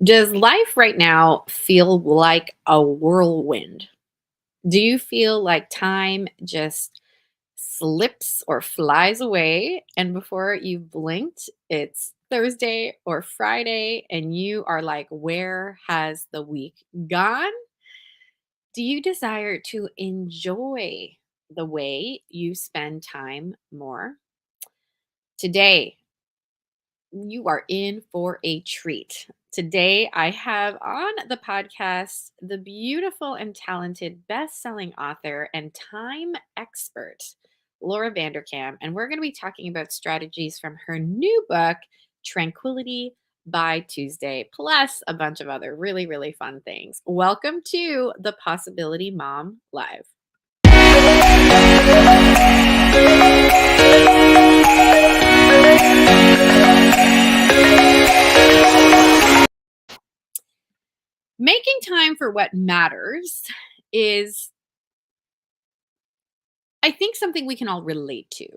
Does life right now feel like a whirlwind? Do you feel like time just slips or flies away and before you've blinked, it's Thursday or Friday and you are like, where has the week gone? Do you desire to enjoy the way you spend time more? Today, you are in for a treat. Today, I have on the podcast the beautiful and talented best-selling author and time expert, Laura Vanderkam, and we're going to be talking about strategies from her new book, Tranquility by Tuesday, plus a bunch of other really, really fun things. Welcome to the Possibility Mom Live. Making time for what matters is, I think, something we can all relate to.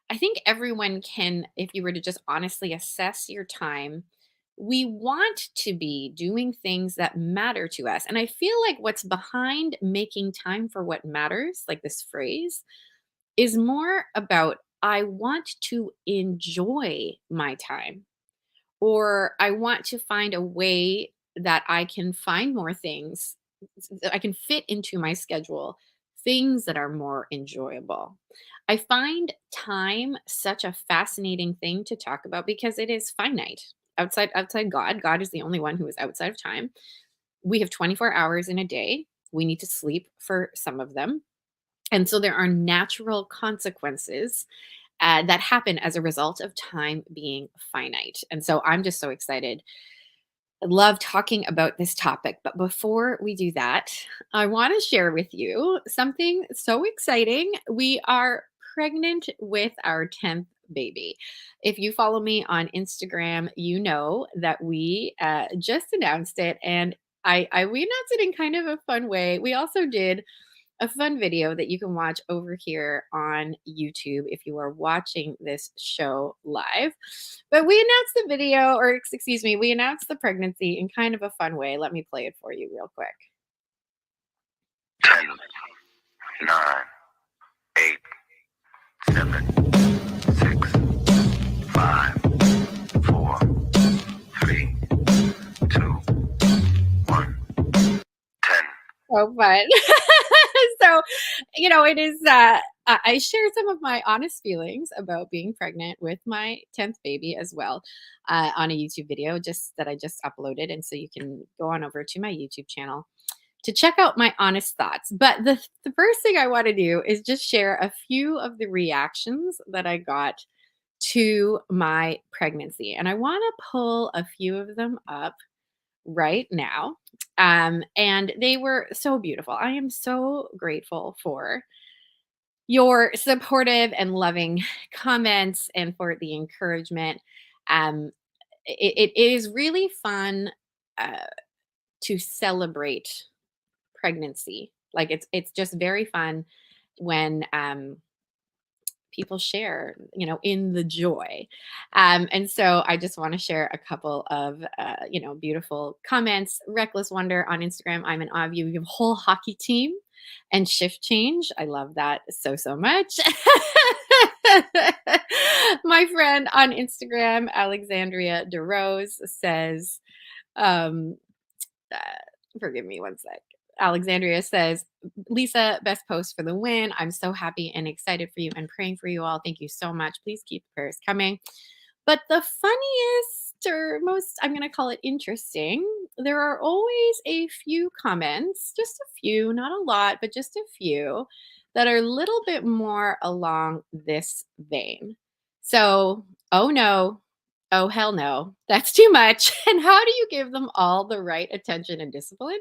I think everyone can, if you were to just honestly assess your time, we want to be doing things that matter to us. And I feel like what's behind making time for what matters, like this phrase, is more about I want to enjoy my time, or I want to find a way that I can find more things that I can fit into my schedule, things that are more enjoyable. I find time such a fascinating thing to talk about because it is finite. Outside God, God is the only one who is outside of time. We have 24 hours in a day. We need to sleep for some of them. And so there are natural consequences that happen as a result of time being finite. And so I'm just so excited. I love talking about this topic. But before we do that, I want to share with you something so exciting. We are pregnant with our 10th baby. If you follow me on Instagram, you know that we just announced it. And we announced it in kind of a fun way. We also did a fun video that you can watch over here on YouTube if you are watching this show live. But we announced the video, or excuse me, we announced the pregnancy in kind of a fun way. Let me play it for you real quick. 10, 9, 8, 7, 6, 5, 4, 3, 2, 1, 10. So fun. So, it is, I share some of my honest feelings about being pregnant with my 10th baby as well on a YouTube video just that I just uploaded. And so you can go on over to my YouTube channel to check out my honest thoughts. But the first thing I want to do is just share a few of the reactions that I got to my pregnancy. And I want to pull a few of them up right now. And they were so beautiful. I am so grateful for your supportive and loving comments and for the encouragement. Um, it is really fun uh, to celebrate pregnancy. Like it's just very fun when people share, in the joy. And so I just want to share a couple of, beautiful comments. Reckless Wonder on Instagram. I'm an awe of you. You have a whole hockey team and shift change. I love that so, so much. My friend on Instagram, Alexandria DeRose, says, um, uh, forgive me one sec. Alexandria says, Lisa, best post for the win. I'm so happy and excited for you and praying for you all. Thank you so much. Please keep the prayers coming. But the funniest, or most, I'm going to call it interesting, there are always a few comments, just a few, not a lot, but just a few that are a little bit more along this vein. So, oh no, oh hell no, that's too much. And how do you give them all the right attention and discipline?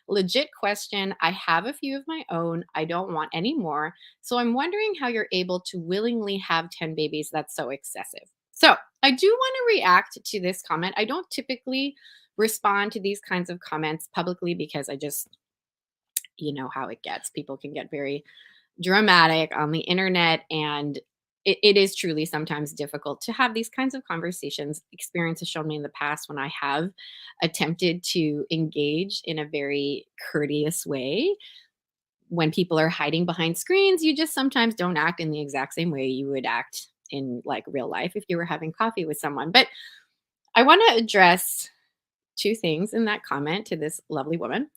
Legit question. I have a few of my own. I don't want any more. So I'm wondering how you're able to willingly have 10 babies. That's so excessive. So I do want to react to this comment. I don't typically respond to these kinds of comments publicly because I just, you know how it gets. People can get very dramatic on the internet, and it is truly sometimes difficult to have these kinds of conversations. Experience has shown me in the past when I have attempted to engage in a very courteous way. When people are hiding behind screens, you just sometimes don't act in the exact same way you would act in like real life if you were having coffee with someone. But I want to address two things in that comment to this lovely woman.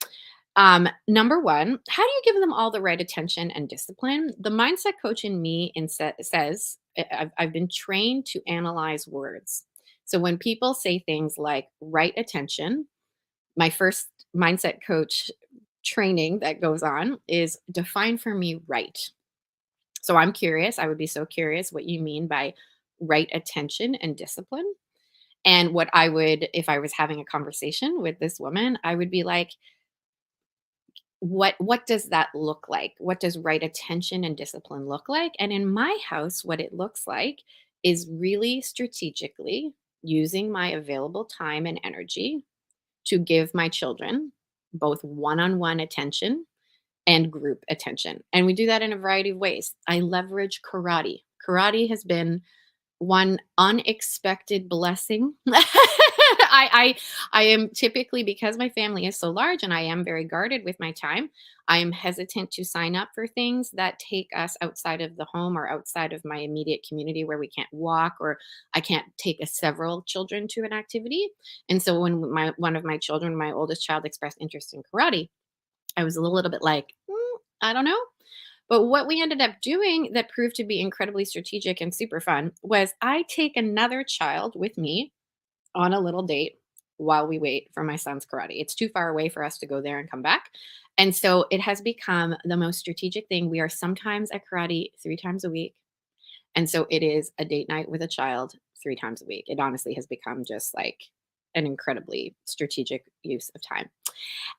Number one, how do you give them all the right attention and discipline? The mindset coach in me says I've been trained to analyze words. So when people say things like right attention, my first mindset coach training that goes on is define for me right. So I'm curious. I would be so curious what you mean by right attention and discipline. And what I would, if I was having a conversation with this woman, I would be like, what does that look like? What does right attention and discipline look like? And in my house, what it looks like is really strategically using my available time and energy to give my children both one-on-one attention and group attention. And we do that in a variety of ways. I leverage karate. Karate has been one unexpected blessing. I am typically, because my family is so large and I am very guarded with my time, I am hesitant to sign up for things that take us outside of the home or outside of my immediate community where we can't walk or I can't take several children to an activity. And so when my one of my children, my oldest child, expressed interest in karate, I was a little bit like, I don't know. But what we ended up doing that proved to be incredibly strategic and super fun was I take another child with me on a little date while we wait for my son's karate. It's too far away for us to go there and come back. And so it has become the most strategic thing. We are sometimes at karate 3 times a week. And so it is a date night with a child 3 times a week. It honestly has become just like an incredibly strategic use of time.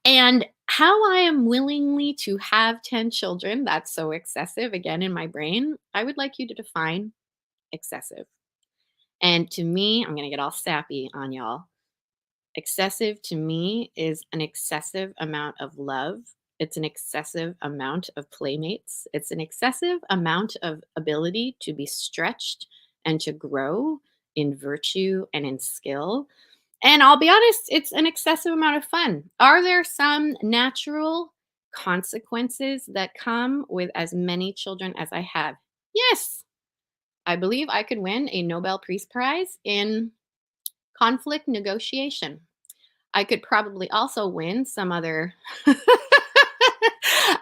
And how I am willingly to have 10 children, that's so excessive again in my brain. I would like you to define excessive. And to me, I'm going to get all sappy on y'all. Excessive to me is an excessive amount of love. It's an excessive amount of playmates. It's an excessive amount of ability to be stretched and to grow in virtue and in skill. And I'll be honest, it's an excessive amount of fun. Are there some natural consequences that come with as many children as I have? Yes. I believe I could win a Nobel Peace Prize in conflict negotiation. I could probably also win some other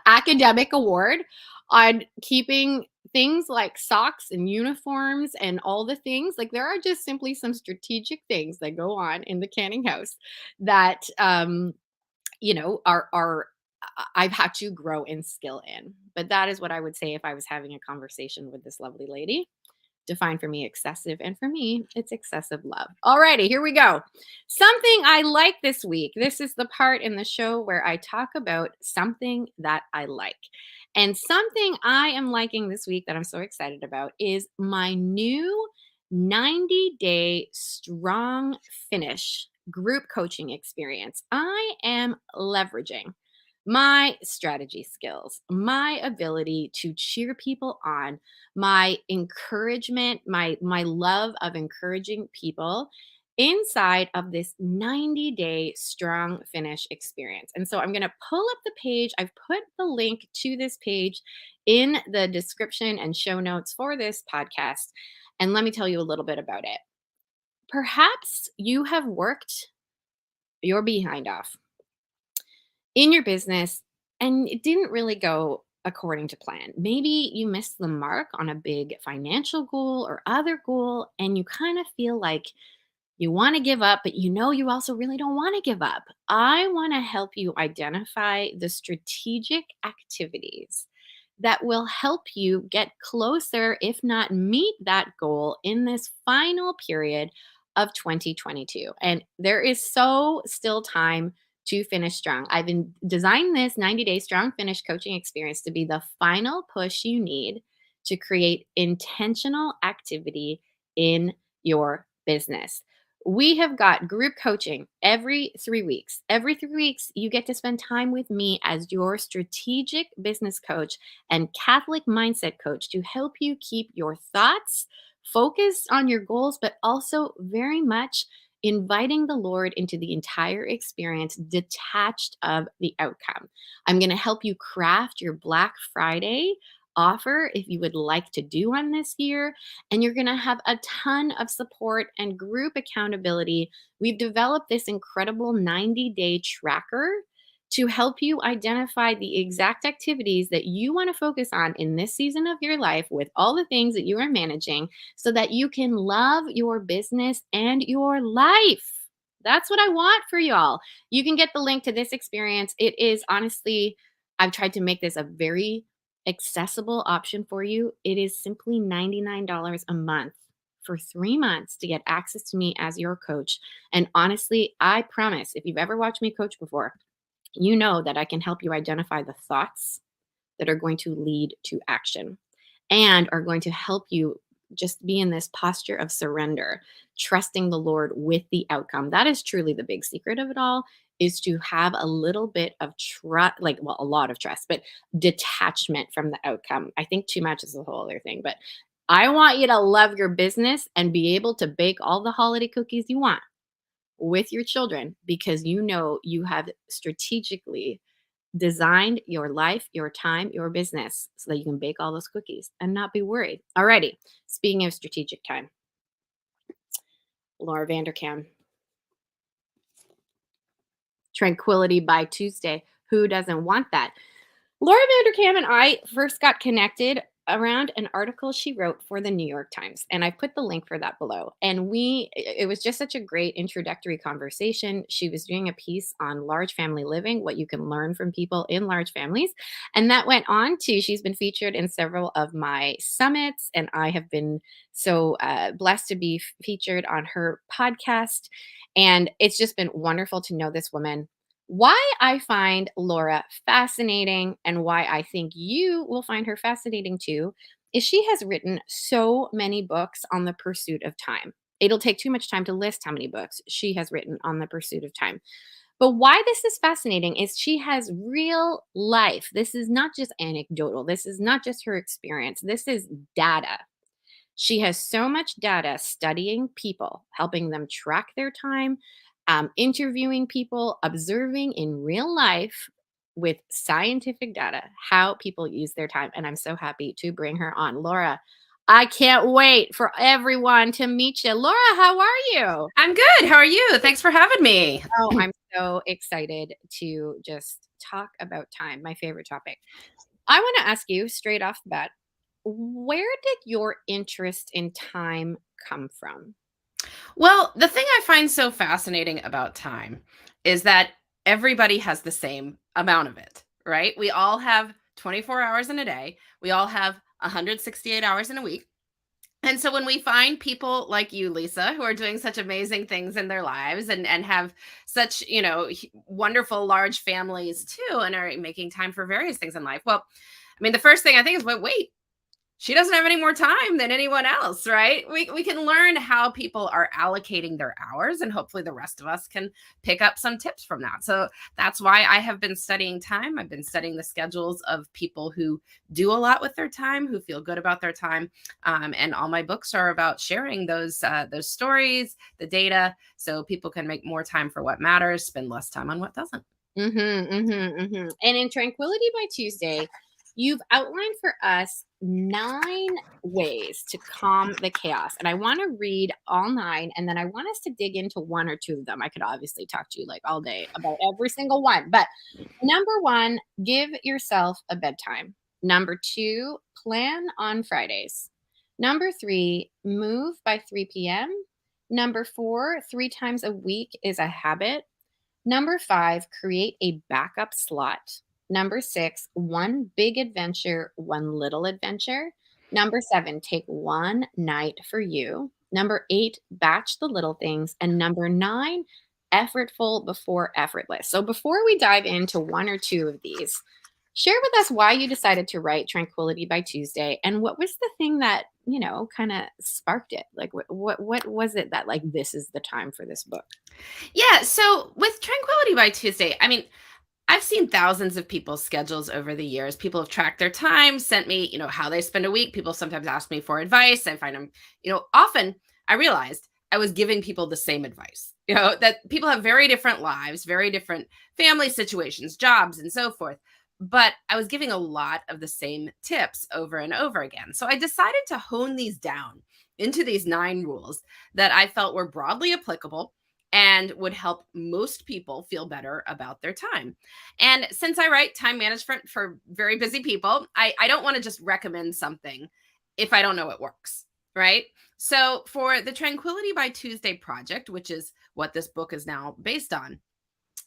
academic award on keeping things like socks and uniforms and all the things. Like there are just simply some strategic things that go on in the canning house that are I've had to grow in skill in. But that is what I would say if I was having a conversation with this lovely lady. Define for me excessive, and for me, it's excessive love. Alrighty, here we go. Something I like this week. This is the part in the show where I talk about something that I like. And something I am liking this week that I'm so excited about is my new 90-day strong finish group coaching experience. I am leveraging my strategy skills, my ability to cheer people on, my encouragement, my love of encouraging people inside of this 90-day strong finish experience. And so I'm going to pull up the page. I've put the link to this page in the description and show notes for this podcast. And let me tell you a little bit about it. Perhaps you have worked your behind off in your business and it didn't really go according to plan. Maybe you missed the mark on a big financial goal or other goal, and you kind of feel like you want to give up, but you know you also really don't want to give up. I want to help you identify the strategic activities that will help you get closer, if not meet that goal in this final period of 2022. And there is so still time to finish strong. I've been designed this 90-day strong finish coaching experience to be the final push you need to create intentional activity in your business. We have got group coaching every 3 weeks. Every 3 weeks, you get to spend time with me as your strategic business coach and Catholic mindset coach to help you keep your thoughts focused on your goals, but also very much inviting the Lord into the entire experience, detached of the outcome. I'm going to help you craft your Black Friday offer if you would like to do one this year, and you're going to have a ton of support and group accountability. We've developed this incredible 90-day tracker to help you identify the exact activities that you want to focus on in this season of your life with all the things that you are managing so that you can love your business and your life. That's what I want for y'all. You can get the link to this experience. It is honestly, I've tried to make this a very accessible option for you. It is simply $99 a month for 3 months to get access to me as your coach. And honestly, I promise if you've ever watched me coach before, you know that I can help you identify the thoughts that are going to lead to action and are going to help you just be in this posture of surrender, trusting the Lord with the outcome. That is truly the big secret of it all, is to have a little bit of trust, like, well, a lot of trust, but detachment from the outcome. I think too much is a whole other thing, but I want you to love your business and be able to bake all the holiday cookies you want with your children because you know you have strategically designed your life, your time, your business so that you can bake all those cookies and not be worried. Alrighty. Speaking of strategic time, Laura Vanderkam, Tranquility by Tuesday. Who doesn't want that? Laura Vanderkam and I first got connected around an article she wrote for the New York Times, and I put the link for that below. And it was just such a great introductory conversation. She was doing a piece on large family living, what you can learn from people in large families. And that went on to, she's been featured in several of my summits, and I have been so blessed to be featured on her podcast. And it's just been wonderful to know this woman. Why I find Laura fascinating and why I think you will find her fascinating too is she has written so many books on the pursuit of time. It'll take too much time to list how many books she has written on the pursuit of time. But why this is fascinating is she has real life. This is not just anecdotal. This is not just her experience. This is data. She has so much data studying people, helping them track their time, interviewing people, observing in real life with scientific data how people use their time. And I'm so happy to bring her on. Laura, I can't wait for everyone to meet you. Laura, how are you? I'm good. How are you? Thanks for having me. Oh, I'm so excited to just talk about time, my favorite topic. I want to ask you straight off the bat, where did your interest in time come from? Well, the thing I find so fascinating about time is that everybody has the same amount of it, right? We all have 24 hours in a day. We all have 168 hours in a week. And so when we find people like you, Lisa, who are doing such amazing things in their lives and have such, wonderful large families too, and are making time for various things in life. Well, I mean, the first thing I think is, wait, she doesn't have any more time than anyone else, right? We can learn how people are allocating their hours, and hopefully the rest of us can pick up some tips from that. So that's why I have been studying time. I've been studying the schedules of people who do a lot with their time, who feel good about their time, and all my books are about sharing those stories, the data, so people can make more time for what matters, spend less time on what doesn't. And in Tranquility by Tuesday, you've outlined for us 9 ways to calm the chaos. And I want to read all 9, and then I want us to dig into 1 or 2 of them. I could obviously talk to you like all day about every single one. But number 1, give yourself a bedtime. Number 2, plan on Fridays. Number 3, move by 3 p.m. Number 4, 3 times a week is a habit. Number 5, create a backup slot. Number 6, one big adventure, one little adventure. Number 7, take one night for you. Number 8, batch the little things. And number 9, effortful before effortless. So before we dive into 1 or 2 of these, share with us why you decided to write Tranquility by Tuesday and what was the thing that kind of sparked it? Like what was it that like this is the time for this book? Yeah. So with Tranquility by Tuesday, I mean, I've seen thousands of people's schedules over the years. People have tracked their time, sent me, how they spend a week. People sometimes ask me for advice. I find them, often I realized I was giving people the same advice, that people have very different lives, very different family situations, jobs, and so forth. But I was giving a lot of the same tips over and over again. So I decided to hone these down into these 9 rules that I felt were broadly applicable and would help most people feel better about their time. And since I write time management for very busy people, I don't want to just recommend something if I don't know it works, right? So for the Tranquility by Tuesday project, which is what this book is now based on,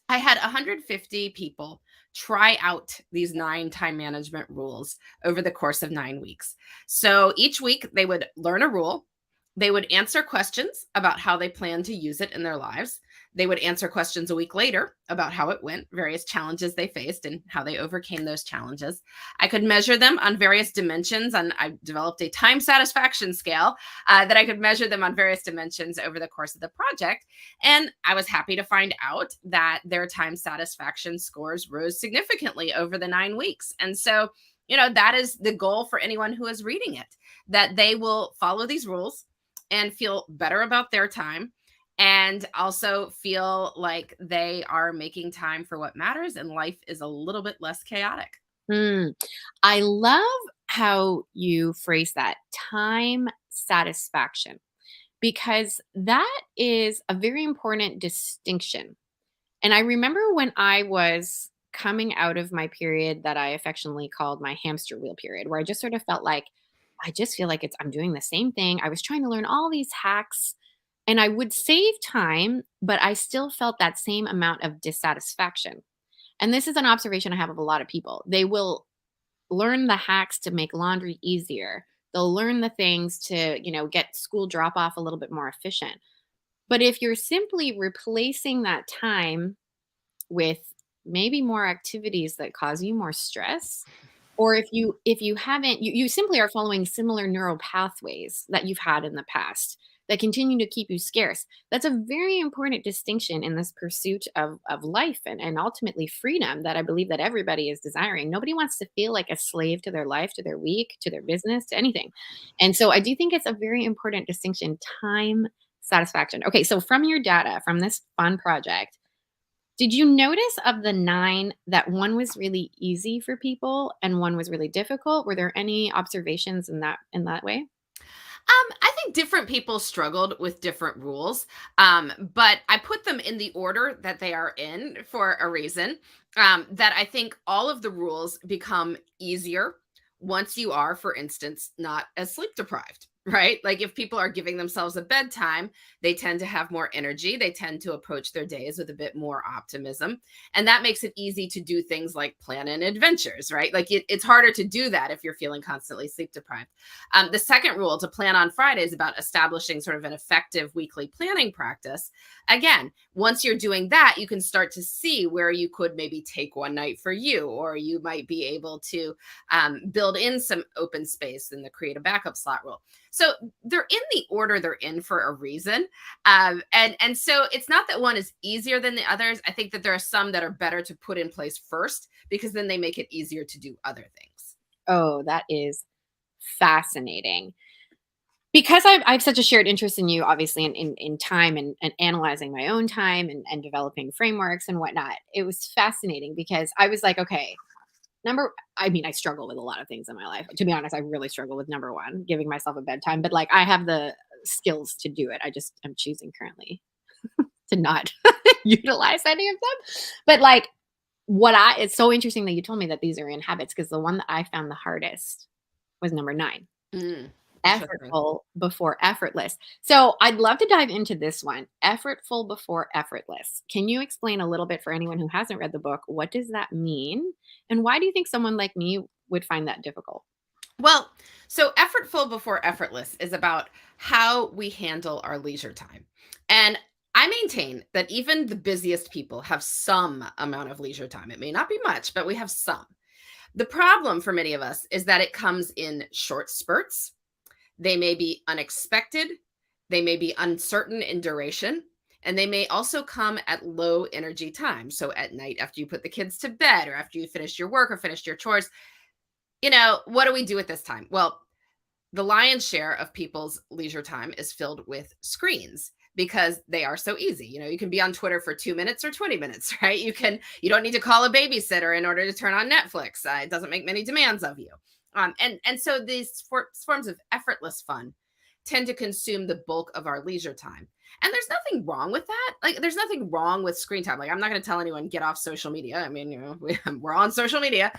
I had 150 people try out these 9 time management rules over the course of 9 weeks. So each week they would learn a rule. They would answer questions about how they plan to use it in their lives. They would answer questions a week later about how it went, various challenges they faced, and how they overcame those challenges. I could measure them on various dimensions, and I developed a time satisfaction scale that I could measure them on various dimensions over the course of the project. And I was happy to find out that their time satisfaction scores rose significantly over the 9 weeks. And so, that is the goal for anyone who is reading it, that they will follow these rules and feel better about their time and also feel like they are making time for what matters and life is a little bit less chaotic. Hmm. I love how you phrase that time satisfaction because that is a very important distinction. And I remember when I was coming out of my period that I affectionately called my hamster wheel period, where I just sort of felt like I just feel like I'm doing the same thing. I was trying to learn all these hacks and I would save time, but I still felt that same amount of dissatisfaction. And this is an observation I have of a lot of people. They will learn the hacks to make laundry easier. They'll learn the things to, get school drop off a little bit more efficient. But if you're simply replacing that time with maybe more activities that cause you more stress, or if you haven't you simply are following similar neural pathways that you've had in the past that continue to keep you scarce. That's a very important distinction in this pursuit of life and ultimately freedom that I believe that everybody is desiring. Nobody wants to feel like a slave to their life, to their week, to their business, to anything. And so I do think it's a very important distinction, time satisfaction. Okay, so from your data from this fun project, did you notice of the 9 that one was really easy for people and one was really difficult? Were there any observations in that way? I think different people struggled with different rules, but I put them in the order that they are in for a reason. That I think all of the rules become easier once you are, for instance, not as sleep deprived. Right? Like if people are giving themselves a bedtime, they tend to have more energy. They tend to approach their days with a bit more optimism. And that makes it easy to do things like plan in adventures, right? Like it's harder to do that if you're feeling constantly sleep deprived. The second rule, to plan on Friday, is about establishing sort of an effective weekly planning practice. Again, once you're doing that, you can start to see where you could maybe take one night for you, or you might be able to build in some open space in the create a backup slot rule. So they're in the order they're in for a reason. And so it's not that one is easier than the others. I think that there are some that are better to put in place first because then they make it easier to do other things. Oh, that is fascinating. Because I've such a shared interest in you, obviously, in time and analyzing my own time and developing frameworks and whatnot. It was fascinating because I was like, okay, I struggle with a lot of things in my life. To be honest, I really struggle with number one, giving myself a bedtime, but like I have the skills to do it. I'm choosing currently to not utilize any of them. But like it's so interesting that you told me that these are in habits because the one that I found the hardest was number 9. Mm, interesting. Effortful before effortless. So I'd love to dive into this one. Effortful before effortless. Can you explain a little bit for anyone who hasn't read the book? What does that mean? And why do you think someone like me would find that difficult? Well, so effortful before effortless is about how we handle our leisure time. And I maintain that even the busiest people have some amount of leisure time. It may not be much, but we have some. The problem for many of us is that it comes in short spurts, They may be unexpected, they may be uncertain in duration, and they may also come at low energy times. So at night after you put the kids to bed or after you finish your work or finished your chores, what do we do at this time? Well, the lion's share of people's leisure time is filled with screens because they are so easy. You can be on Twitter for 2 minutes or 20 minutes, right? You don't need to call a babysitter in order to turn on Netflix. It doesn't make many demands of you. And so these forms of effortless fun tend to consume the bulk of our leisure time. And there's nothing wrong with that. Like, there's nothing wrong with screen time. Like, I'm not going to tell anyone get off social media. I mean, we're on social media.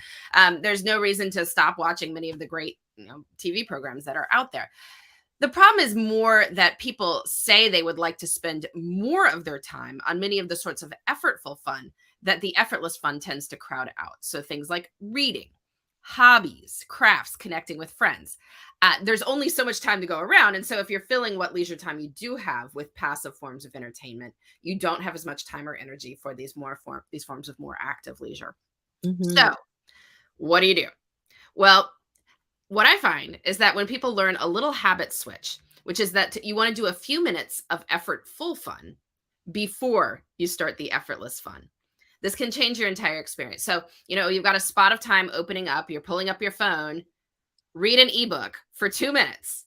There's no reason to stop watching many of the great, TV programs that are out there. The problem is more that people say they would like to spend more of their time on many of the sorts of effortful fun that the effortless fun tends to crowd out. So things like reading, hobbies, crafts, connecting with friends. There's only so much time to go around. And so if you're filling what leisure time you do have with passive forms of entertainment, you don't have as much time or energy for these forms of more active leisure. Mhm. So what do you do? Well, what I find is that when people learn a little habit switch, which is that you want to do a few minutes of effortful fun before you start the effortless fun. This can change your entire experience. So, you've got a spot of time opening up, you're pulling up your phone, read an ebook for 2 minutes,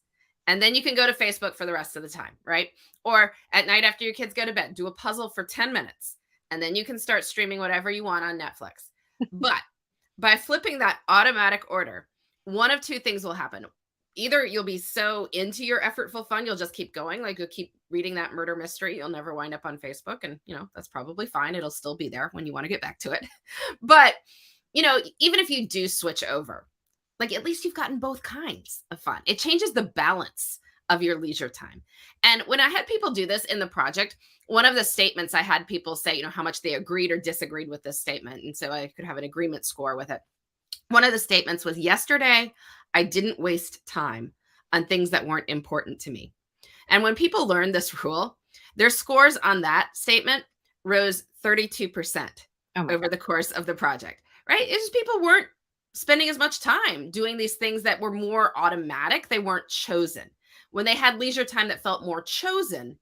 and then you can go to Facebook for the rest of the time, right? Or at night after your kids go to bed, do a puzzle for 10 minutes, and then you can start streaming whatever you want on Netflix. But by flipping that automatic order, one of two things will happen. Either you'll be so into your effortful fun, you'll just keep going. Like, you'll keep reading that murder mystery. You'll never wind up on Facebook. And, that's probably fine. It'll still be there when you want to get back to it. But, even if you do switch over, like, at least you've gotten both kinds of fun. It changes the balance of your leisure time. And when I had people do this in the project, one of the statements I had people say, how much they agreed or disagreed with this statement. And so I could have an agreement score with it. One of the statements was, yesterday, I didn't waste time on things that weren't important to me. And when people learned this rule, their scores on that statement rose 32% Oh my over God. the course of the project, right? It's just people weren't spending as much time doing these things that were more automatic. They weren't chosen. When they had leisure time that felt more chosen,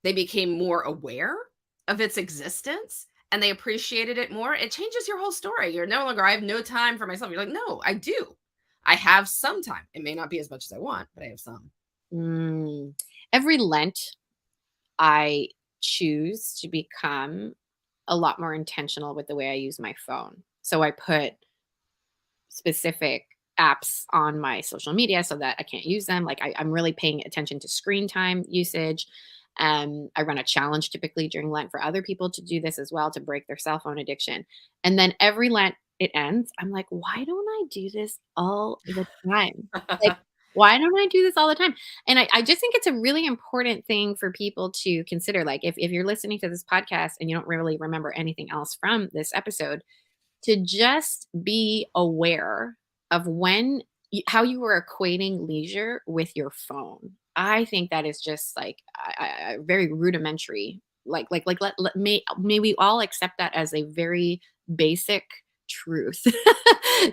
they became more aware of its existence and they appreciated it more. It changes your whole story. You're no longer, I have no time for myself. You're like, no, I do. I have some time. It may not be as much as I want, but I have some. Mm. Every Lent, I choose to become a lot more intentional with the way I use my phone. So I put specific apps on my social media so that I can't use them. Like, I'm really paying attention to screen time usage. I run a challenge typically during Lent for other people to do this as well, to break their cell phone addiction. And then every Lent it ends, I'm like, why don't I do this all the time? Like, why don't I do this all the time? And I just think it's a really important thing for people to consider. Like, if you're listening to this podcast and you don't really remember anything else from this episode, to just be aware of how you were equating leisure with your phone. I think that is just like very rudimentary. May we all accept that as a very basic truth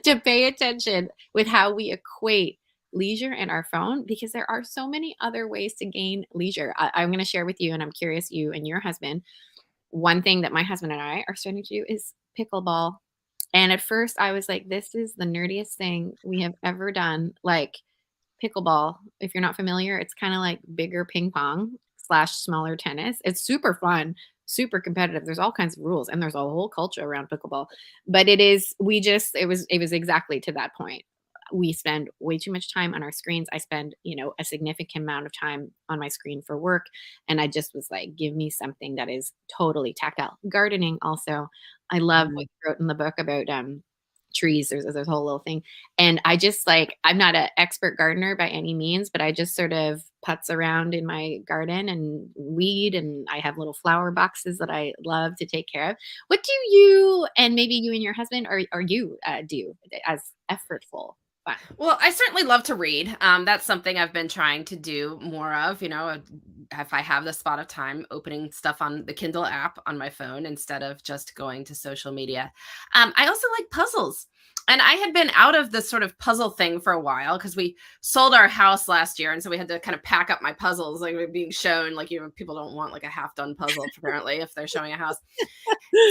to pay attention with how we equate leisure and our phone, because there are so many other ways to gain leisure. I'm going to share with you, and I'm curious, you and your husband, one thing that my husband and I are starting to do is pickleball. And at first I was like, this is the nerdiest thing we have ever done. Like, pickleball, if you're not familiar, it's kind of like bigger ping pong slash smaller tennis. It's super fun, super competitive. There's all kinds of rules and there's a whole culture around pickleball. But it was exactly to that point. We spend way too much time on our screens. I spend, a significant amount of time on my screen for work. And I just was like, give me something that is totally tactile. Gardening also. I love what Mhm. you wrote in the book about trees. There's a whole little thing. And I just like, I'm not an expert gardener by any means, but I just sort of putz around in my garden and weed. And I have little flower boxes that I love to take care of. What do you, and maybe you and your husband, or you do as effortful fun? Well, I certainly love to read. That's something I've been trying to do more of. If I have the spot of time, opening stuff on the Kindle app on my phone instead of just going to social media. I also like puzzles. And I had been out of the sort of puzzle thing for a while because we sold our house last year. And so we had to kind of pack up my puzzles, like being shown, like, people don't want like a half done puzzle apparently if they're showing a house.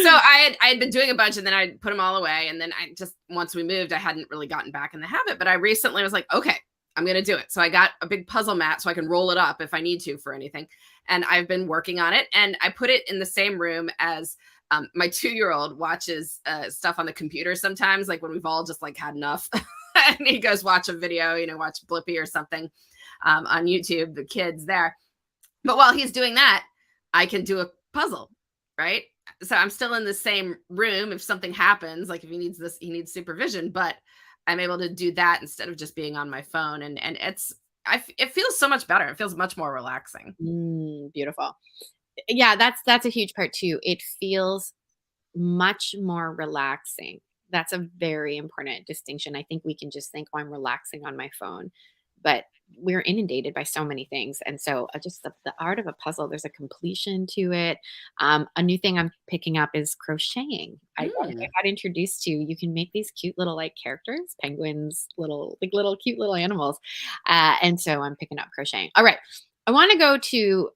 So I had been doing a bunch and then I put them all away. And then I just, once we moved, I hadn't really gotten back in the habit, but I recently was like, okay, I'm going to do it. So I got a big puzzle mat so I can roll it up if I need to for anything. And I've been working on it, and I put it in the same room as my 2-year-old watches stuff on the computer sometimes, like when we've all just like had enough. And he goes watch a video, watch Blippi or something on YouTube, the kids there. But while he's doing that, I can do a puzzle, right? So I'm still in the same room if something happens, like if he needs supervision, but I'm able to do that instead of just being on my phone. And it feels so much better. It feels much more relaxing. Beautiful. Yeah, that's a huge part too. It feels much more relaxing. That's a very important distinction. I think we can just think, "Oh, I'm relaxing on my phone," but we're inundated by so many things. And so just the art of a puzzle, there's a completion to it. A new thing I'm picking up is crocheting. I got introduced to, you can make these cute little like characters, penguins, little cute little animals. And so I'm picking up crocheting. All right. I want to go to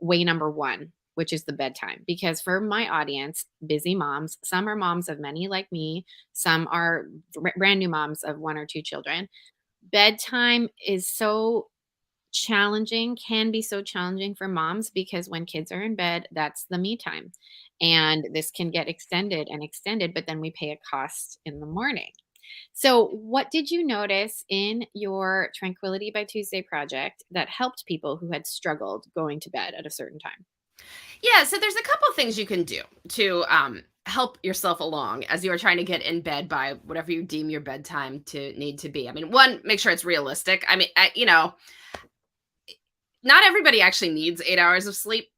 way number one, which is the bedtime. Because for my audience, busy moms, some are moms of many like me, some are brand new moms of 1 or 2 children. Bedtime is so challenging, can be so challenging for moms because when kids are in bed, that's the me time. And this can get extended and extended, but then we pay a cost in the morning. So, what did you notice in your Tranquility by Tuesday project that helped people who had struggled going to bed at a certain time? Yeah, so there's a couple things you can do to help yourself along as you are trying to get in bed by whatever you deem your bedtime to need to be. I mean, one, make sure it's realistic. I mean, not everybody actually needs 8 hours of sleep.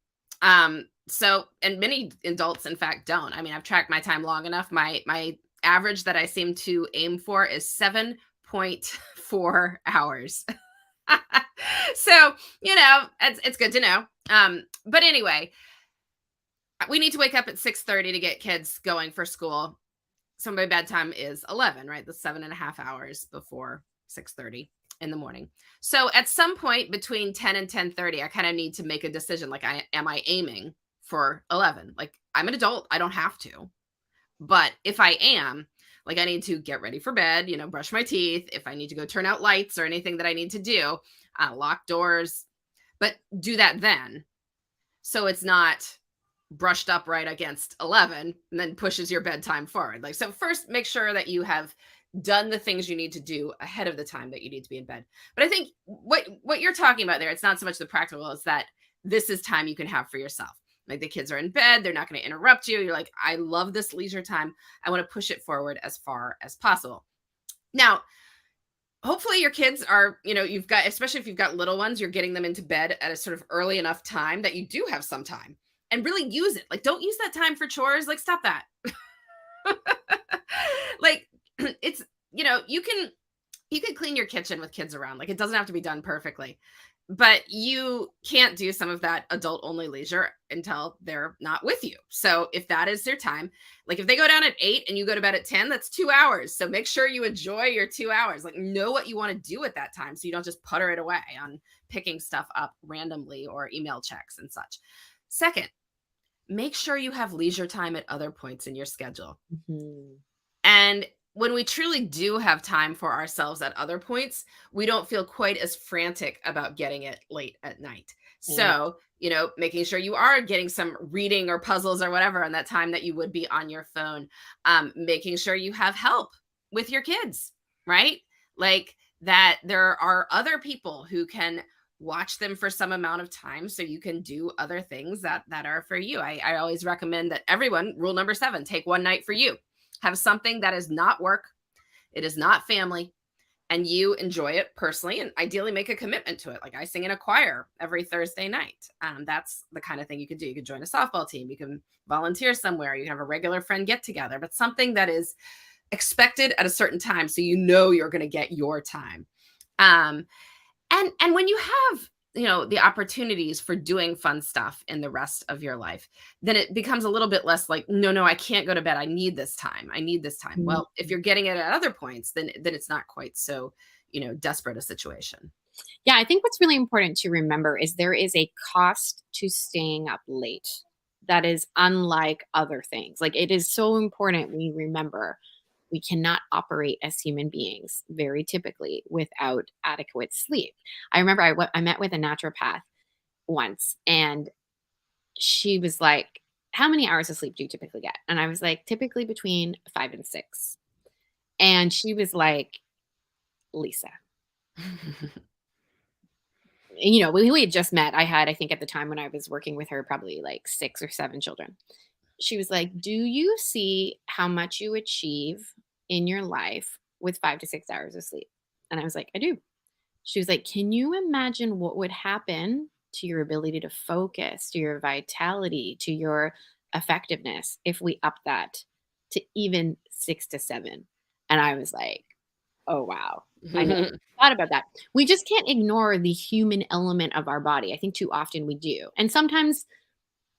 So, and many adults, in fact, don't. I mean, I've tracked my time long enough. My average that I seem to aim for is 7.4 hours. So, it's good to know. But anyway, we need to wake up at 6:30 to get kids going for school. So my bedtime is 11, right? The 7.5 hours before 6:30 in the morning. So at some point between 10 and 10:30, I kind of need to make a decision. Like, am I aiming for 11? Like, I'm an adult. I don't have to. But if I am, like, I need to get ready for bed, brush my teeth. If I need to go turn out lights or anything that I need to do, lock doors, but do that then. So it's not brushed up right against 11 and then pushes your bedtime forward. Like, so first make sure that you have done the things you need to do ahead of the time that you need to be in bed. But I think what you're talking about there, it's not so much the practical, it's that this is time you can have for yourself. Like, the kids are in bed, they're not going to interrupt you. You're like, I love this leisure time. I want to push it forward as far as possible. Now, hopefully your kids are, you've got, especially if you've got little ones, you're getting them into bed at a sort of early enough time that you do have some time, and really use it. Like, don't use that time for chores. Like, stop that. Like, it's, you can clean your kitchen with kids around. Like, it doesn't have to be done perfectly, but you can't do some of that adult only leisure until they're not with you. So if that is their time, like if they go down at 8 and you go to bed at 10, that's 2 hours. So make sure you enjoy your 2 hours. Like, know what you want to do at that time, so you don't just putter it away on picking stuff up randomly or email checks and such. Second, make sure you have leisure time at other points in your schedule. Mhm. And when we truly do have time for ourselves at other points, we don't feel quite as frantic about getting it late at night. Yeah. So, making sure you are getting some reading or puzzles or whatever on that time that you would be on your phone. Making sure you have help with your kids, right? Like, that there are other people who can watch them for some amount of time so you can do other things that are for you. I always recommend that everyone, rule number 7, take one night for you. Have something that is not work, it is not family, and you enjoy it personally, and ideally make a commitment to it. Like, I sing in a choir every Thursday night. That's the kind of thing you could do. You could join a softball team, you can volunteer somewhere, you can have a regular friend get together, but something that is expected at a certain time so you're going to get your time. And when you have the opportunities for doing fun stuff in the rest of your life, then it becomes a little bit less like, no, no, I can't go to bed. I need this time. I need this time. Mhm. Well, if you're getting it at other points, then it's not quite so, desperate a situation. Yeah, I think what's really important to remember is there is a cost to staying up late that is unlike other things. Like, it is so important we remember we cannot operate as human beings very typically without adequate sleep. I remember I met with a naturopath once, and she was like, "How many hours of sleep do you typically get?" And I was like, "Typically between 5 and 6." And she was like, "Lisa," we had just met. I had, I think at the time when I was working with her, probably like 6 or 7 children. She was like, "Do you see how much you achieve in your life with 5 to 6 hours of sleep?" And I was like, "I do." She was like, "Can you imagine what would happen to your ability to focus, to your vitality, to your effectiveness if we up that to even 6 to 7?" And I was like, "Oh, wow. I never thought about that." We just can't ignore the human element of our body. I think too often we do. And sometimes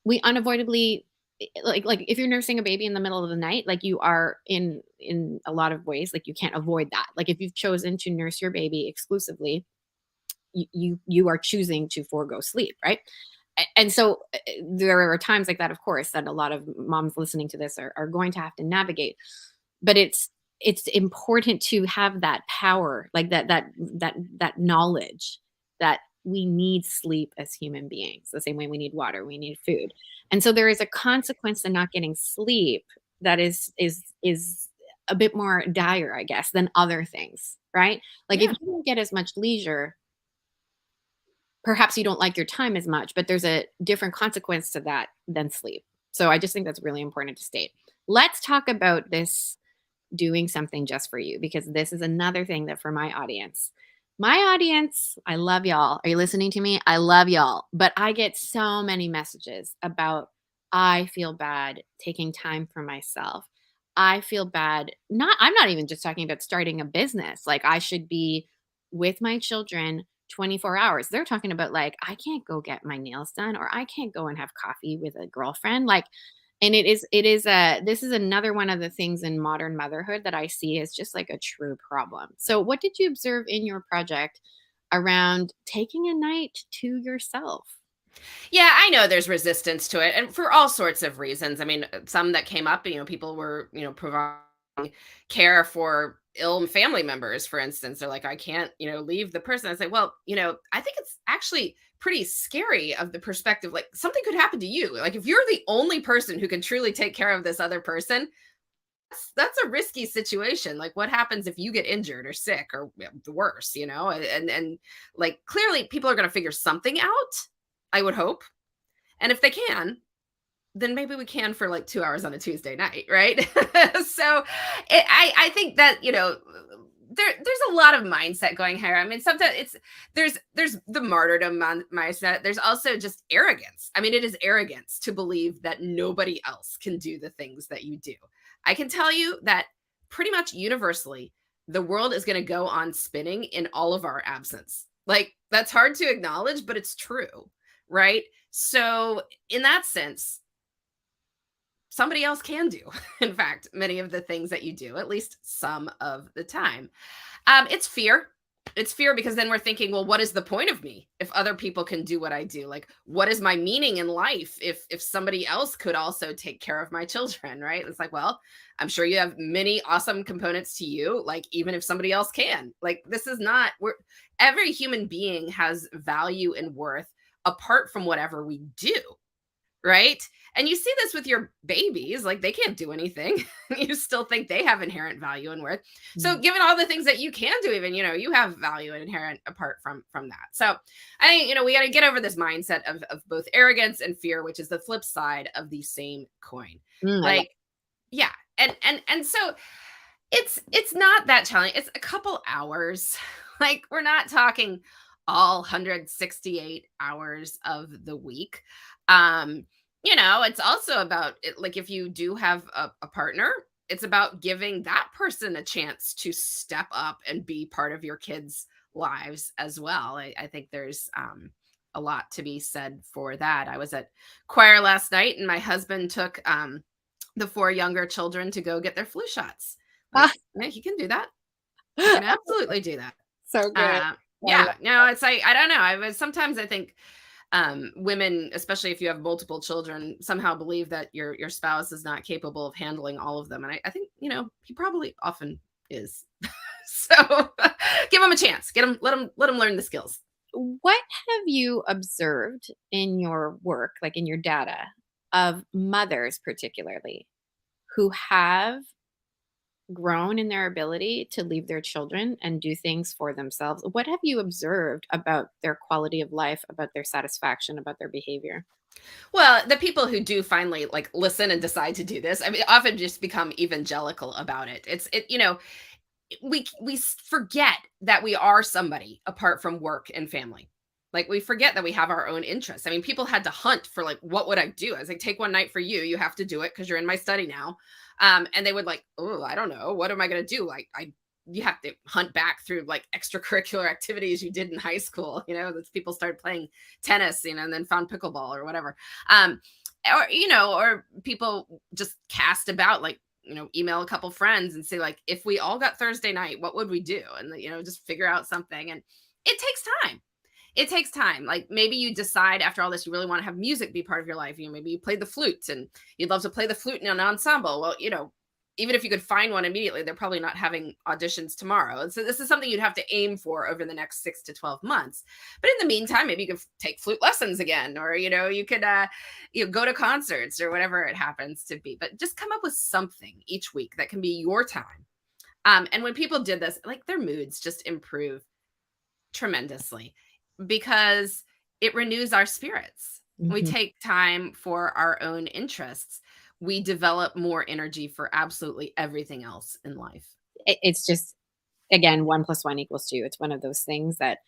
we unavoidably, like if you're nursing a baby in the middle of the night, like you are in a lot of ways, like you can't avoid that. Like if you've chosen to nurse your baby exclusively, you are choosing to forego sleep, right? And so there are times like that, of course, that a lot of moms listening to this are going to have to navigate. But it's important to have that power, like that knowledge that we need sleep as human beings, the same way we need water, we need food. And so there is a consequence to not getting sleep that is a bit more dire, I guess, than other things, right? Like if Yeah. you don't get as much leisure, perhaps you don't like your time as much, but there's a different consequence to that than sleep. So I just think that's really important to state. Let's talk about this doing something just for you, because this is another thing that for my audience, I love y'all. Are you listening to me? I love y'all. But I get so many messages about, I feel bad taking time for myself. I feel bad. I'm not even just talking about starting a business. Like I should be with my children 24 hours. They're talking about like, I can't go get my nails done, or I can't go and have coffee with a girlfriend. Like, and this is another one of the things in modern motherhood that I see as just like a true problem. So what did you observe in your project around taking a night to yourself? Yeah, I know there's resistance to it, and for all sorts of reasons. I mean, some that came up, people were, providing care for ill family members, for instance. They're like, I can't, leave the person. I say, well, I think it's actually pretty scary of the perspective. Like something could happen to you. Like if you're the only person who can truly take care of this other person, that's a risky situation. Like what happens if you get injured or sick or worse, and like clearly people are going to figure something out, I would hope. And if they can, then maybe we can for like 2 hours on a Tuesday night, right? So I think that, there's a lot of mindset going here. I mean, sometimes there's the martyrdom mindset. There's also just arrogance. I mean, it is arrogance to believe that nobody else can do the things that you do. I can tell you that pretty much universally, the world is going to go on spinning in all of our absence. Like that's hard to acknowledge, but it's true, right? So in that sense, somebody else can do, in fact, many of the things that you do, at least some of the time. It's fear. It's fear because then we're thinking, well, what is the point of me if other people can do what I do? Like, what is my meaning in life if somebody else could also take care of my children, right? It's like, well, I'm sure you have many awesome components to you, like even if somebody else can. Like, this is not we're every human being has value and worth apart from whatever we do, right? And you see this with your babies, like they can't do anything. You still think they have inherent value and worth. So Mm. given all the things that you can do, even, you have value and inherent apart from that. So I think, we got to get over this mindset of both arrogance and fear, which is the flip side of the same coin. I love. Like, yeah. And so it's not that challenging. It's a couple hours. Like we're not talking all 168 hours of the week. It's also about it, like if you do have a partner, it's about giving that person a chance to step up and be part of your kids' lives as well. I think there's a lot to be said for that. I was at choir last night, and my husband took the 4 younger children to go get their flu shots. Like, Ah, yeah, he can do that. He can absolutely do that. so good. I love Yeah, no, it's like, I don't know. Sometimes I think women, especially if you have multiple children, somehow believe that your spouse is not capable of handling all of them. And I think, he probably often is. So give him a chance. Let him learn the skills. What have you observed in your work, like in your data, of mothers particularly who have grown in their ability to leave their children and do things for themselves? What have you observed about their quality of life, about their satisfaction, about their behavior? Well, the people who do finally like listen and decide to do this, I mean, often just become evangelical about it. We forget that we are somebody apart from work and family. Like, we forget that we have our own interests. I mean, people had to hunt for, like, what would I do? I was like, take one night for you. You have to do it because you're in my study now. And they would like, oh, I don't know. What am I going to do? Like, you have to hunt back through like extracurricular activities you did in high school. That people started playing tennis, and then found pickleball or whatever. Or people just cast about, like, email a couple friends and say, like, if we all got Thursday night, what would we do? And, just figure out something. And it takes time. It takes time. Like, maybe you decide after all this, you really want to have music be part of your life. Maybe you play the flute and you'd love to play the flute in an ensemble. Well, even if you could find one immediately, they're probably not having auditions tomorrow. And so this is something you'd have to aim for over the next 6 to 12 months. But in the meantime, maybe you could take flute lessons again, or, you could, go to concerts or whatever it happens to be. But just come up with something each week that can be your time. And when people did this, like, their moods just improve tremendously because it renews our spirits. We Mhm. take time for our own interests. We develop more energy for absolutely everything else in life. It's just, again, 1 + 1 = 2. It's one of those things that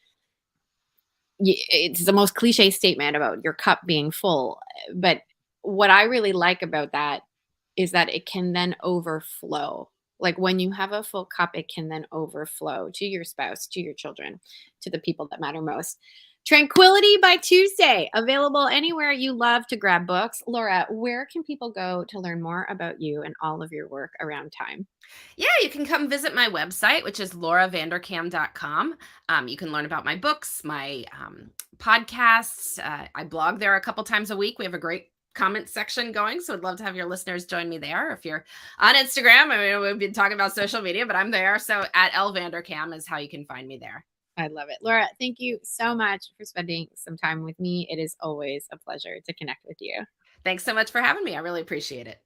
it's the most cliche statement about your cup being full. But what I really like about that is that it can then overflow. Like, when you have a full cup, it can then overflow to your spouse, to your children, to the people that matter most. Tranquility by Tuesday, available anywhere you love to grab books. Laura, where can people go to learn more about you and all of your work around time? Yeah, you can come visit my website, which is lauravanderkam.com. You can learn about my books, my podcasts. I blog there a couple times a week. We have a great comment section going, so I'd love to have your listeners join me there. If you're on Instagram, I mean, we've been talking about social media, but I'm there. So at @lvanderkam is how you can find me there. I love it. Laura, thank you so much for spending some time with me. It is always a pleasure to connect with you. Thanks so much for having me. I really appreciate it.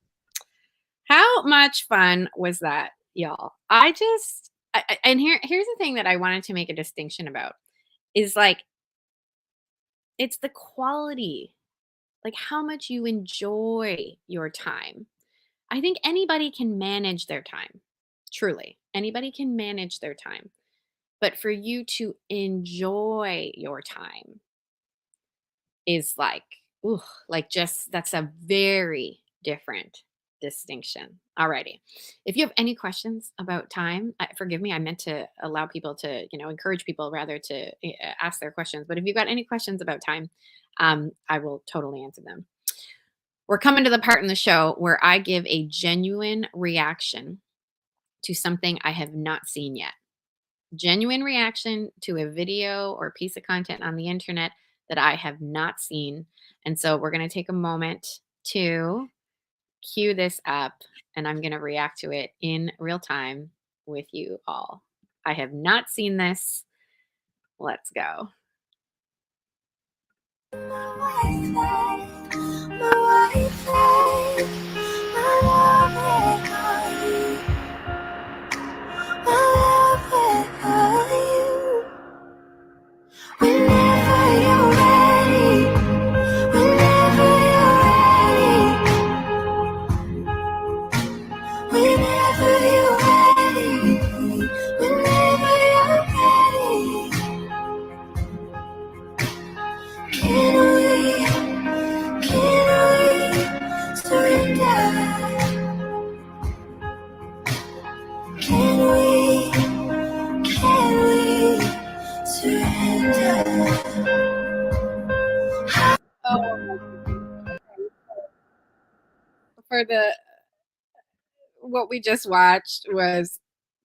How much fun was that, y'all? And here's the thing that I wanted to make a distinction about is, like, it's the quality, like how much you enjoy your time. I think anybody can manage their time. Truly. Anybody can manage their time. But for you to enjoy your time is like, ooh, like, just that's a very different distinction. Alrighty. If you have any questions about time, forgive me, I meant to allow people to, encourage people rather to ask their questions. But if you've got any questions about time, I will totally answer them. We're coming to the part in the show where I give a genuine reaction to something I have not seen yet. Genuine reaction to a video or piece of content on the internet that I have not seen. And so we're going to take a moment to cue this up, and I'm going to react to it in real time with you all. I have not seen this. Let's go. Can we surrender? for the what we just watched was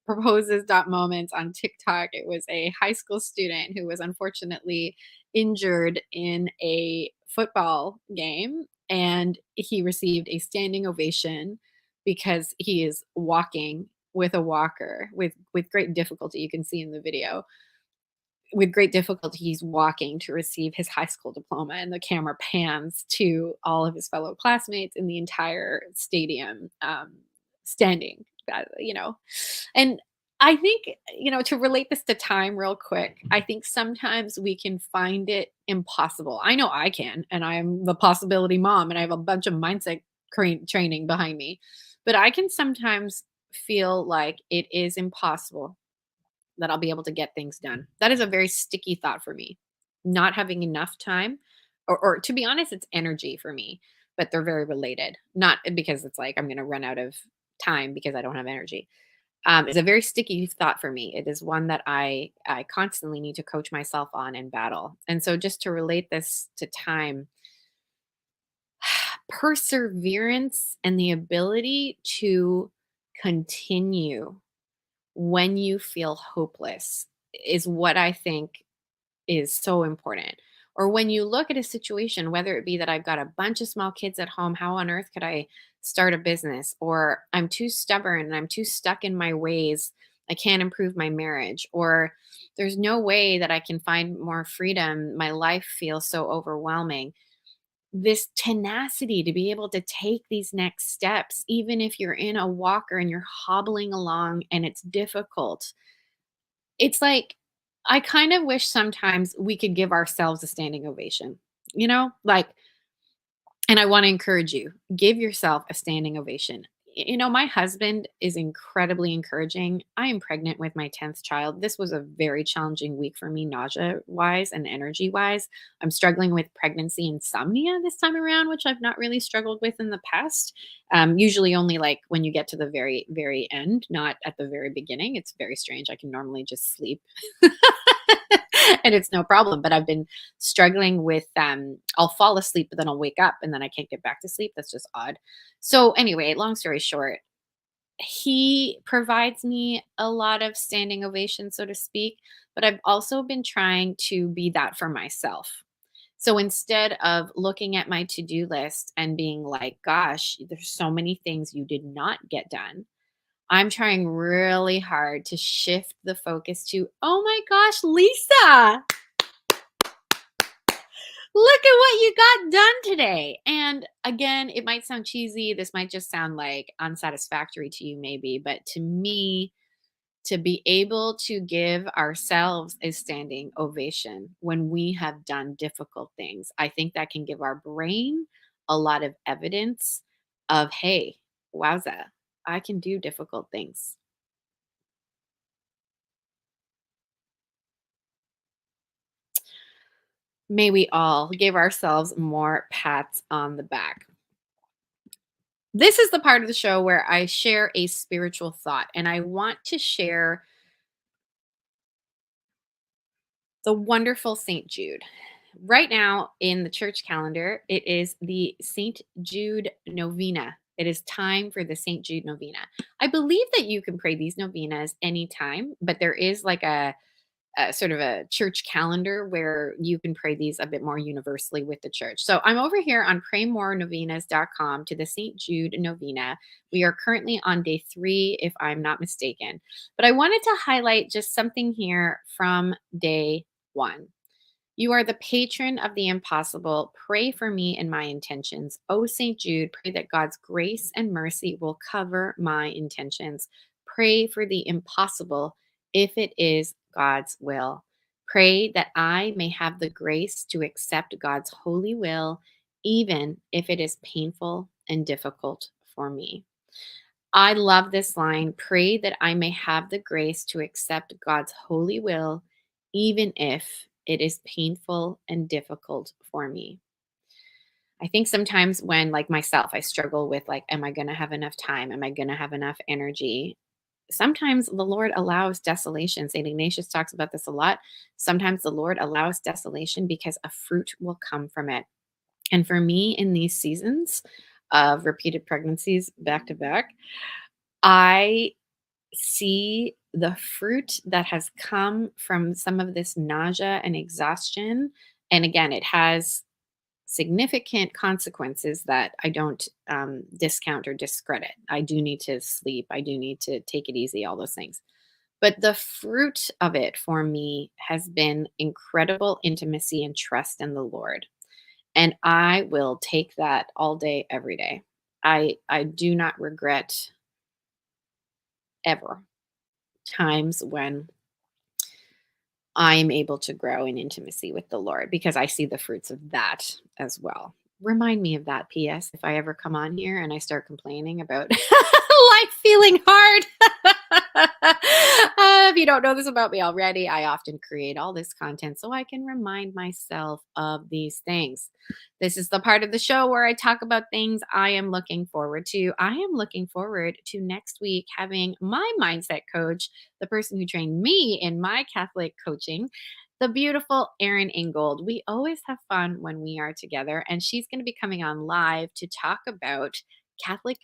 proposes dot moments on TikTok. It was a high school student who was unfortunately injured in a football game, and he received a standing ovation because he is walking with a walker with great difficulty. You can see in the video with great difficulty, he's walking to receive his high school diploma, and the camera pans to all of his fellow classmates in the entire stadium standing, you know. And I think, to relate this to time real quick, I think sometimes we can find it impossible. I know I can, and I'm the possibility mom, and I have a bunch of mindset training behind me. But I can sometimes feel like it is impossible that I'll be able to get things done. That is a very sticky thought for me. Not having enough time, or to be honest, it's energy for me, but they're very related. Not because it's like I'm going to run out of time because I don't have energy. It's a very sticky thought for me. It is one that I constantly need to coach myself on and battle. And so, just to relate this to time, perseverance and the ability to continue when you feel hopeless is what I think is so important. Or when you look at a situation, whether it be that I've got a bunch of small kids at home, how on earth could I start a business? Or I'm too stubborn and I'm too stuck in my ways. I can't improve my marriage. Or there's no way that I can find more freedom. My life feels so overwhelming. This tenacity to be able to take these next steps, even if you're in a walker and you're hobbling along and it's difficult. It's like, I kind of wish sometimes we could give ourselves a standing ovation, like, and I want to encourage you, give yourself a standing ovation. My husband is incredibly encouraging. I am pregnant with my 10th child. This was a very challenging week for me, nausea wise and energy wise. I'm struggling with pregnancy insomnia this time around, which I've not really struggled with in the past. Usually only like when you get to the very, very end, not at the very beginning. It's very strange. I can normally just sleep. And it's no problem. But I've been struggling with I'll fall asleep, but then I'll wake up and then I can't get back to sleep. That's just odd. So anyway, long story short, he provides me a lot of standing ovation, so to speak, but I've also been trying to be that for myself. So instead of looking at my to-do list and being like, gosh, there's so many things you did not get done, I'm trying really hard to shift the focus to, oh my gosh, Lisa, look at what you got done today. And again, it might sound cheesy. This might just sound like unsatisfactory to you, maybe. But to me, to be able to give ourselves a standing ovation when we have done difficult things, I think that can give our brain a lot of evidence of, hey, wowza, I can do difficult things. May we all give ourselves more pats on the back. This is the part of the show where I share a spiritual thought, and I want to share the wonderful St. Jude. Right now in the church calendar, it is the St. Jude novena. It is time for the St. Jude novena. I believe that you can pray these novenas anytime, but there is like a sort of a church calendar where you can pray these a bit more universally with the church. So I'm over here on praymorenovenas.com to the St. Jude novena. We are currently on day 3, if I'm not mistaken. But I wanted to highlight just something here from day 1. You are the patron of the impossible. Pray for me and my intentions. O St. Jude, pray that God's grace and mercy will cover my intentions. Pray for the impossible if it is God's will. Pray that I may have the grace to accept God's holy will, even if it is painful and difficult for me. I love this line. Pray that I may have the grace to accept God's holy will, even if it is painful and difficult for me. I think sometimes when, like myself, I struggle with, like, am I going to have enough time? Am I going to have enough energy? Sometimes the Lord allows desolation. St. Ignatius talks about this a lot. Sometimes the Lord allows desolation because a fruit will come from it. And for me in these seasons, of repeated pregnancies back to back, I see the fruit that has come from some of this nausea and exhaustion. And again, it has significant consequences that I don't discount or discredit. I do need to sleep. I do need to take it easy, all those things. But the fruit of it for me has been incredible intimacy and trust in the Lord. And I will take that all day, every day. I do not regret ever times when I'm able to grow in intimacy with the Lord because I see the fruits of that as well. Remind me of that, PS, if I ever come on here and I start complaining about life feeling hard. If you don't know this about me already, I often create all this content so I can remind myself of these things. This is the part of the show where I talk about things I am looking forward to. I am looking forward to next week having my mindset coach, the person who trained me in my Catholic coaching, the beautiful Erin Ingold. We always have fun when we are together, and she's going to be coming on live to talk about Catholic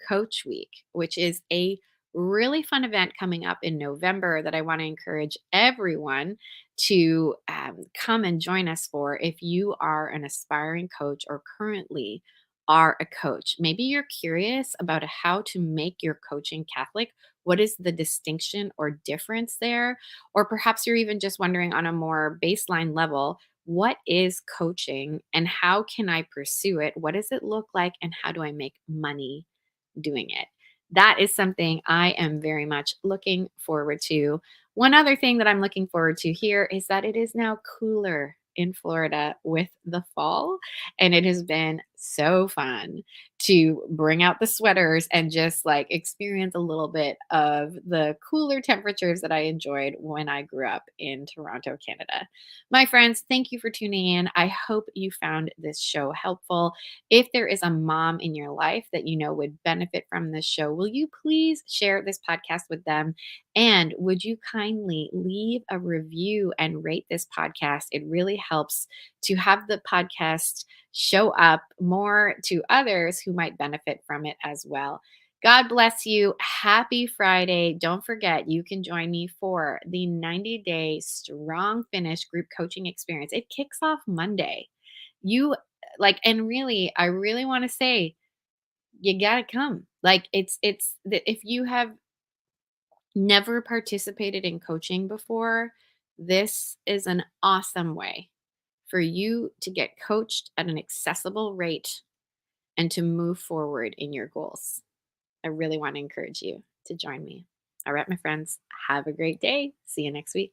Coach Week, which is a really fun event coming up in November that I want to encourage everyone to come and join us for if you are an aspiring coach or currently are a coach. Maybe you're curious about how to make your coaching Catholic. What is the distinction or difference there? Or perhaps you're even just wondering on a more baseline level, what is coaching and how can I pursue it? What does it look like? And how do I make money doing it? That is something I am very much looking forward to. One other thing that I'm looking forward to here is that it is now cooler in Florida with the fall. And it has been so fun to bring out the sweaters and just like experience a little bit of the cooler temperatures that I enjoyed when I grew up in Toronto, Canada. My friends, thank you for tuning in. I hope you found this show helpful. If there is a mom in your life that you know would benefit from this show, will you please share this podcast with them? And would you kindly leave a review and rate this podcast? It really helps to have the podcast show up more to others who might benefit from it as well. God bless you. Happy Friday. Don't forget, you can join me for the 90-day strong finish group coaching experience. It kicks off Monday. You like, and really, I really want to say, you got to come. Like, it's that if you have never participated in coaching before, this is an awesome way for you to get coached at an accessible rate and to move forward in your goals. I really want to encourage you to join me. All right, my friends, have a great day. See you next week.